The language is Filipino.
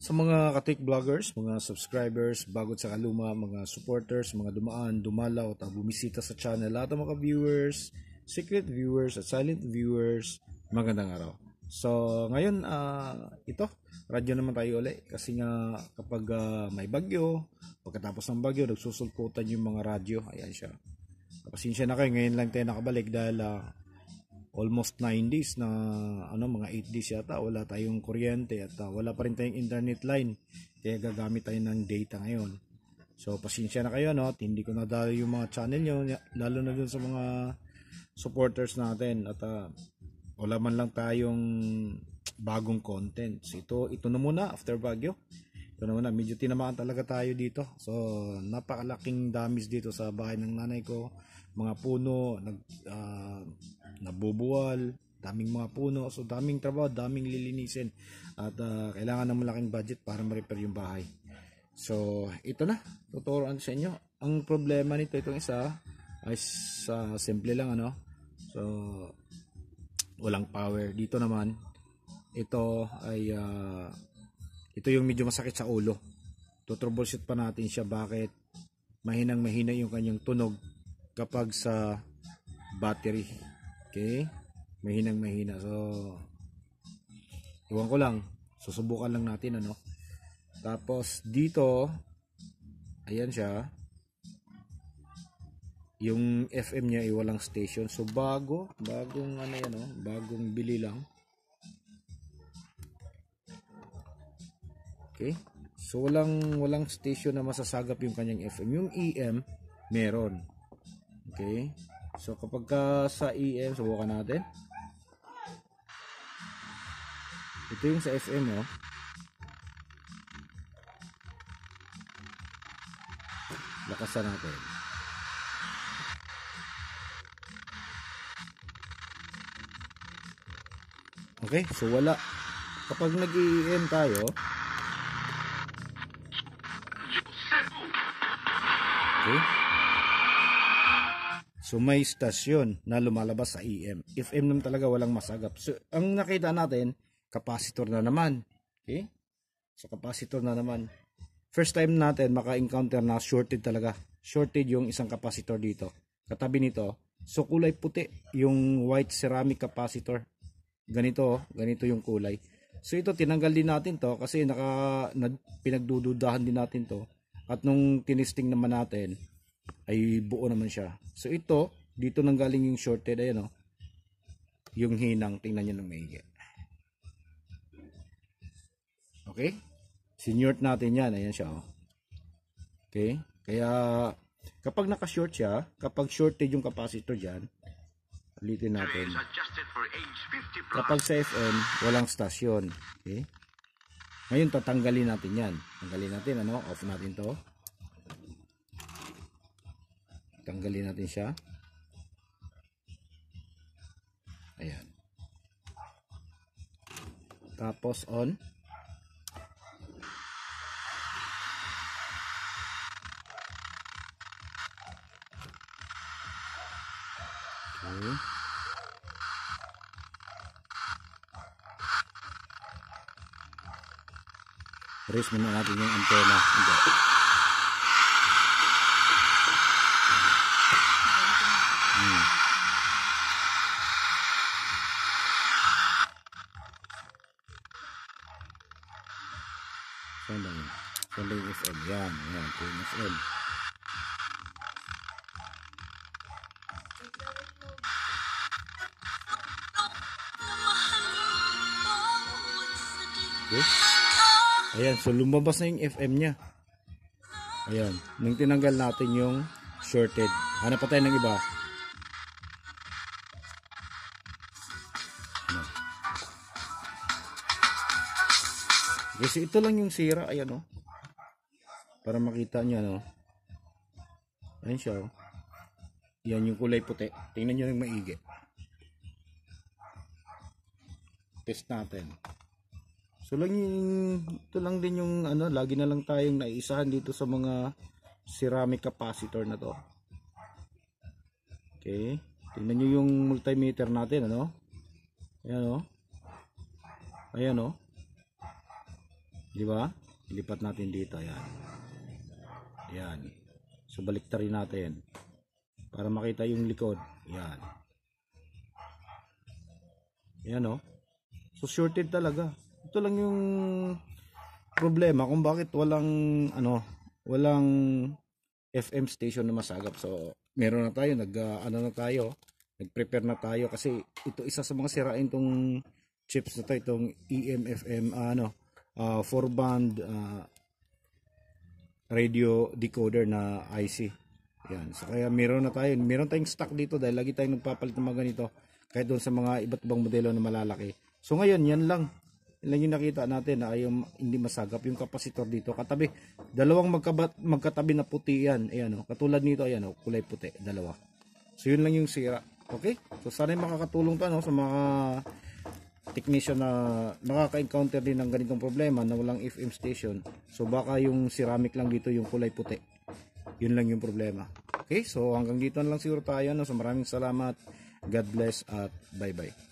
Sa mga katik vloggers, mga subscribers, bago sa kaluma, mga supporters, mga dumaan, dumalaw at bumisita sa channel, lahat ng mga viewers, secret viewers at silent viewers, magandang araw. So ngayon ito, radyo naman tayo ulit kasi nga kapag may bagyo, pagkatapos ng bagyo nagsusulputan yung mga radyo. Ayan siya. Pasensya na kayo, ngayon lang tayo nakabalik dahil almost 9 days na mga 8 days yata wala tayong kuryente at wala pa rin tayong internet line, kaya gagamit tayo ng data ngayon. So pasensya na kayo, hindi ko nadalo yung mga channel nyo, lalo na dun sa mga supporters natin, at wala man lang tayong bagong content. So, ito na muna after bagyo. Ito na muna, medyo tinamaan talaga tayo dito. So napakalaking damage dito sa bahay ng nanay ko, mga puno nabubuwal, daming mga puno, so daming trabaho, daming lilinisin at kailangan ng malaking budget para ma-repair yung bahay. So ito na, tuturuan sa inyo. Ang problema nito, itong isa ay simple lang, so walang power. Dito naman, ito ay ito yung medyo masakit sa ulo. Troubleshoot pa natin siya, bakit mahinang mahina yung kanyang tunog kapag sa battery. Okay, mahinang mahina. So iwan ko lang, susubukan lang natin, tapos dito, ayan siya, yung FM niya ay walang station. So bagong bagong bili lang. Okay, so walang station na masasagap yung kanyang FM. Yung EM meron. Okay, so kapag sa EM, subukan natin. Ito yung sa FM, lakasan natin. Okay, so wala. Kapag nag-EM tayo, okay, so may stasyon na lumalabas sa EM. FM naman talaga walang masagap. So ang nakita natin, capacitor na naman. Okay, so capacitor na naman. First time natin maka-encounter na shorted talaga. Shorted yung isang capacitor dito. Katabi nito, so kulay puti yung white ceramic capacitor. Ganito yung kulay. So ito tinanggal din natin to kasi pinagdududahan din natin to. At nung tinisting naman natin ay buo naman siya. So ito, dito nang galing yung shorted, ayan yung hinang, tingnan nyo ng maigi. Okay, sinort natin yan, ayan siya. Okay, kaya kapag naka-short siya, kapag shorted yung capacitor dyan, ulitin natin. Kapag sa FM, walang stasyon. Okay, ngayon tatanggalin natin yan. Tanggalin natin, off natin to. Tanggalin natin siya. Ayan. Tapos on. Okay. Raise muna natin yung antena. Saan yung FM? Yan. Ito yung FM. Okay. Ayan, so lumabas na yung FM nya. Ayan, nung tinanggal natin yung shorted, hanap pa tayo ng iba. Kasi ito lang yung sira, ayan para makita nyo, ayan siya, yan yung kulay puti, tingnan nyo ng maigi. Test natin. So ito lang din yung lagi na lang tayong naiisahan dito sa mga ceramic capacitor na to. Okay, tingnan nyo yung multimeter natin, ayan, ayan, Di ba? Ilipat natin dito. Ayan. Ayan. So, baliktarin natin. Para makita yung likod. Ayan. Ayan, oh. So, shorted talaga. Ito lang yung problema kung bakit walang FM station na masagap. So, meron na tayo, nag-prepare na tayo kasi ito isa sa mga sirain tong chips na to, itong EM-FM 4-band radio decoder na IC. Yan. So, kaya meron tayong stock dito dahil lagi tayong nagpapalit ng mga ganito kahit doon sa mga iba't ibang modelo na malalaki. So, ngayon, yan lang yung nakita natin na hindi masagap yung kapasitor dito. Katabi, dalawang magkatabi na puti yan. Ayan, katulad nito, ayan, kulay puti, dalawa. So, yun lang yung sira. Okay? So, sana makakatulong pa sa mga technician na nakaka-encounter din ng ganitong problema na walang FM station. So, baka yung ceramic lang dito, yung kulay puti. Yun lang yung problema. Okay? So, hanggang dito na lang siguro tayo. So, maraming salamat. God bless at bye-bye.